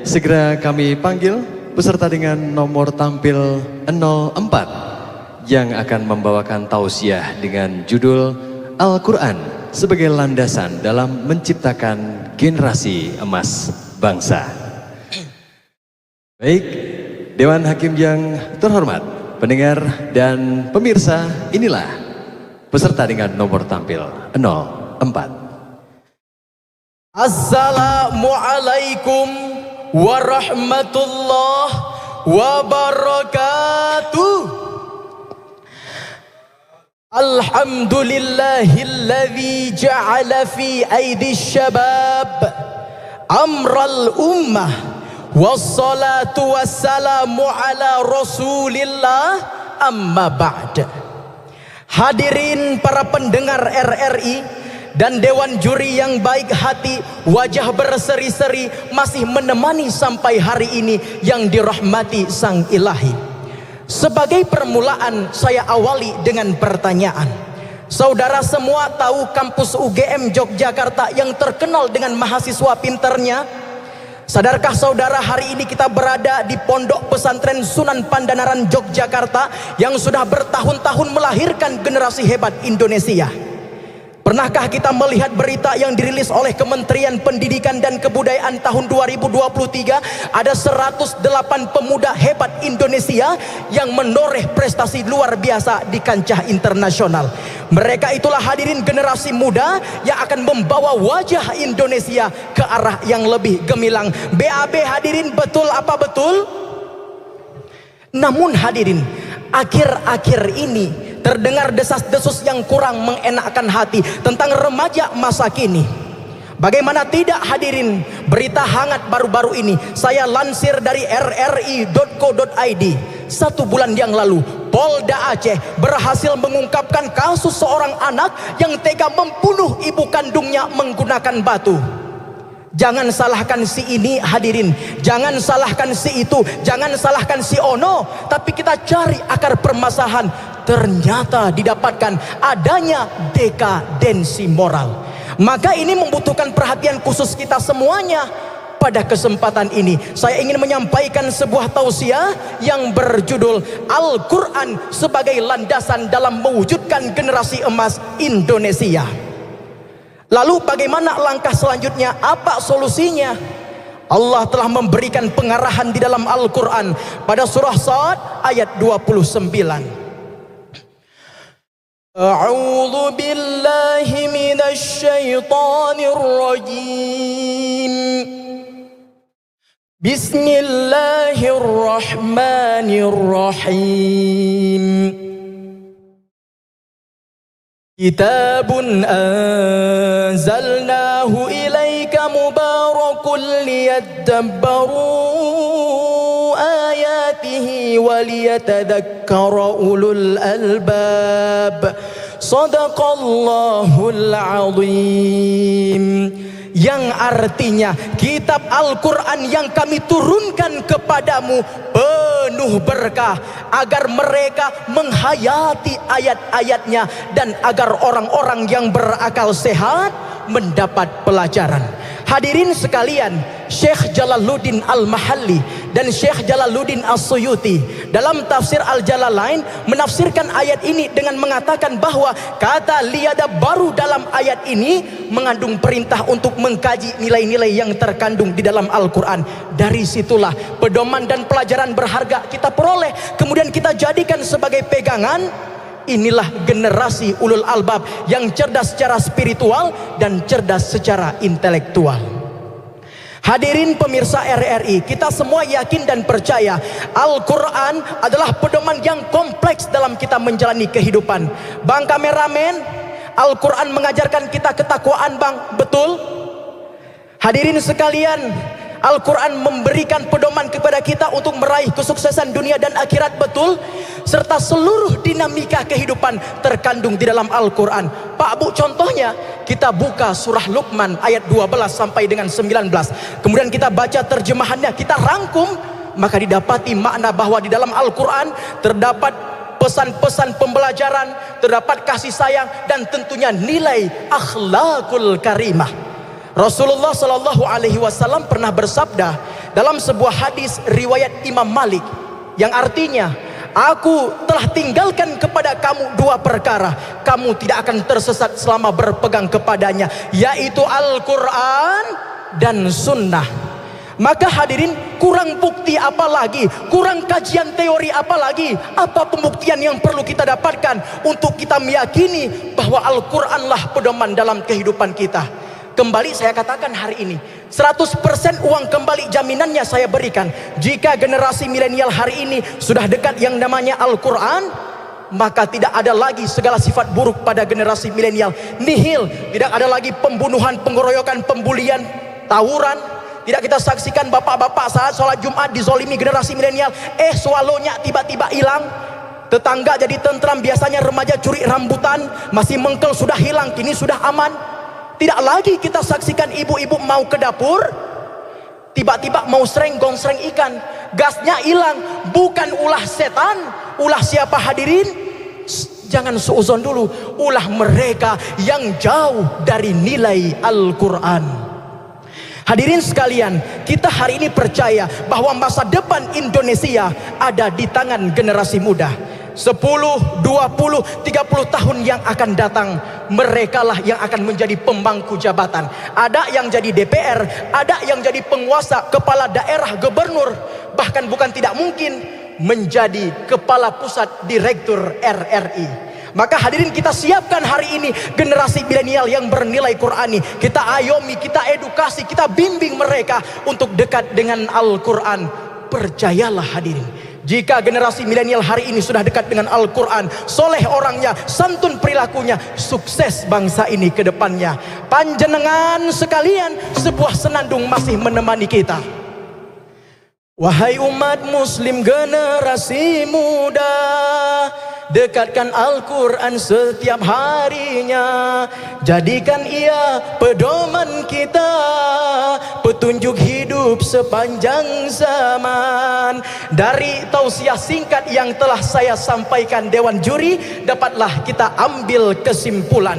segera kami panggil peserta dengan nomor tampil 04 yang akan membawakan tausiah dengan judul Al-Quran sebagai landasan dalam menciptakan generasi emas bangsa. Baik, Dewan Hakim yang terhormat, pendengar dan pemirsa, inilah peserta dengan nomor tampil 04. Assalamualaikum warahmatullahi wabarakatuh. Alhamdulillahilladzi ja'ala fi aidi syabab amral ummah, wassalatu wassalamu ala rasulillah, amma ba'd. Hadirin para pendengar RRI dan Dewan Juri yang baik hati, wajah berseri-seri masih menemani sampai hari ini yang dirahmati Sang Ilahi. Sebagai permulaan saya awali dengan pertanyaan. Saudara semua tahu kampus UGM Yogyakarta yang terkenal dengan mahasiswa pinternya? Sadarkah saudara hari ini kita berada di Pondok Pesantren Sunan Pandanaran Yogyakarta yang sudah bertahun-tahun melahirkan generasi hebat Indonesia? Pernahkah kita melihat berita yang dirilis oleh Kementerian Pendidikan dan Kebudayaan tahun 2023? Ada 108 pemuda hebat Indonesia yang menoreh prestasi luar biasa di kancah internasional. Mereka itulah hadirin generasi muda yang akan membawa wajah Indonesia ke arah yang lebih gemilang. BAB hadirin, betul apa betul? Namun hadirin, akhir-akhir ini terdengar desas-desus yang kurang mengenakkan hati tentang remaja masa kini. Bagaimana tidak hadirin, berita hangat baru-baru ini saya lansir dari rri.co.id. 1 bulan yang lalu Polda Aceh berhasil mengungkapkan kasus seorang anak yang tega membunuh ibu kandungnya menggunakan batu. Jangan salahkan si ini hadirin, jangan salahkan si itu, jangan salahkan si ono, tapi kita cari akar permasalahan. Ternyata didapatkan adanya dekadensi moral. Maka ini membutuhkan perhatian khusus kita semuanya. Pada kesempatan ini saya ingin menyampaikan sebuah tausiah yang berjudul Al-Quran sebagai landasan dalam mewujudkan generasi emas Indonesia. Lalu bagaimana langkah selanjutnya? Apa solusinya? Allah telah memberikan pengarahan di dalam Al-Quran pada surah Shad ayat 29. A'udzu billahi minasy syaithanir rajim. Bismillahirrahmanirrahim. Kitabun anzalnahu ilaika mubarakun liyadabbaru ayatihi waliyatadhakkara ulul albab. Shadaqallahul azim. Yang artinya kitab Al-Quran yang kami turunkan kepadamu penuh berkah, agar mereka menghayati ayat-ayatnya dan agar orang-orang yang berakal sehat mendapat pelajaran. Hadirin sekalian, Syekh Jalaluddin Al-Mahalli dan Syekh Jalaluddin As-Suyuti dalam tafsir Al-Jalalain menafsirkan ayat ini dengan mengatakan bahwa kata liyada baru dalam ayat ini mengandung perintah untuk mengkaji nilai-nilai yang terkandung di dalam Al-Quran. Dari situlah pedoman dan pelajaran berharga kita peroleh, kemudian kita jadikan sebagai pegangan. Inilah generasi ulul albab yang cerdas secara spiritual dan cerdas secara intelektual. Hadirin pemirsa RRI, kita semua yakin dan percaya Al-Quran adalah pedoman yang kompleks dalam kita menjalani kehidupan. Bang kameramen, Al-Quran mengajarkan kita ketakwaan bang, betul? Hadirin sekalian, Al-Quran memberikan pedoman kepada kita untuk meraih kesuksesan dunia dan akhirat, betul? Serta seluruh dinamika kehidupan terkandung di dalam Al-Quran. Pak Bu, contohnya kita buka surah Luqman ayat 12 sampai dengan 19. Kemudian kita baca terjemahannya, kita rangkum, maka didapati makna bahwa di dalam Al-Quran terdapat pesan-pesan pembelajaran, terdapat kasih sayang, dan tentunya nilai akhlakul karimah. Rasulullah Shallallahu Alaihi Wasallam pernah bersabda, dalam sebuah hadis riwayat Imam Malik yang artinya, aku telah tinggalkan kepada kamu dua perkara, kamu tidak akan tersesat selama berpegang kepadanya, yaitu Al-Quran dan Sunnah. Maka hadirin, kurang bukti apa lagi, kurang kajian teori apa lagi, apa pembuktian yang perlu kita dapatkan untuk kita meyakini bahwa Al-Quranlah pedoman dalam kehidupan kita. Kembali saya katakan hari ini, 100% uang kembali jaminannya saya berikan. Jika generasi milenial hari ini sudah dekat yang namanya Al-Quran, maka tidak ada lagi segala sifat buruk pada generasi milenial. Nihil, tidak ada lagi pembunuhan, pengeroyokan, pembulian, tawuran. Tidak kita saksikan bapak-bapak saat sholat Jumat dizolimi generasi milenial. Swallow-nya tiba-tiba hilang. Tetangga jadi tentram, biasanya remaja curi rambutan, masih mengkel sudah hilang, kini sudah aman. Tidak lagi kita saksikan ibu-ibu mau ke dapur, tiba-tiba mau gonsreng ikan, gasnya hilang. Bukan ulah setan, ulah siapa hadirin? Jangan suuzon dulu, ulah mereka yang jauh dari nilai Al-Quran. Hadirin sekalian, kita hari ini percaya bahwa masa depan Indonesia ada di tangan generasi muda. 10, 20, 30 tahun yang akan datang, merekalah yang akan menjadi pemangku jabatan. Ada yang jadi DPR, ada yang jadi penguasa, kepala daerah, gubernur, bahkan bukan tidak mungkin menjadi kepala pusat direktur RRI. Maka hadirin, kita siapkan hari ini generasi milenial yang bernilai Qurani. Kita ayomi, kita edukasi, kita bimbing mereka untuk dekat dengan Al-Quran. Percayalah hadirin, jika generasi milenial hari ini sudah dekat dengan Al-Quran, soleh orangnya, santun perilakunya, sukses bangsa ini ke depannya. Panjenengan sekalian, sebuah senandung masih menemani kita. Wahai umat muslim generasi muda, dekatkan Al-Quran setiap harinya, jadikan ia pedoman kita, petunjuk hidup sepanjang zaman. Dari tausiah singkat yang telah saya sampaikan Dewan Juri, dapatlah kita ambil kesimpulan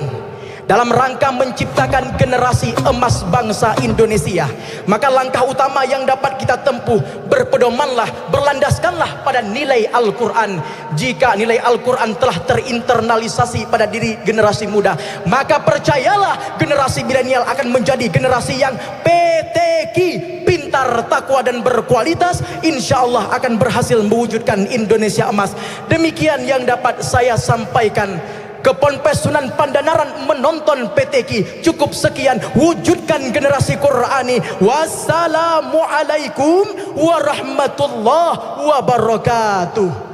dalam rangka menciptakan generasi emas bangsa Indonesia. Maka langkah utama yang dapat kita tempuh, berpedomanlah, berlandaskanlah pada nilai Al-Quran. Jika nilai Al-Quran telah terinternalisasi pada diri generasi muda, maka percayalah generasi milenial akan menjadi generasi yang PTQ, pintar, takwa dan berkualitas. Insya Allah akan berhasil mewujudkan Indonesia emas. Demikian yang dapat saya sampaikan. Ke Ponpes Sunan Pandanaran menonton PTQ. Cukup sekian, wujudkan generasi Qurani. Wassalamualaikum warahmatullahi wabarakatuh.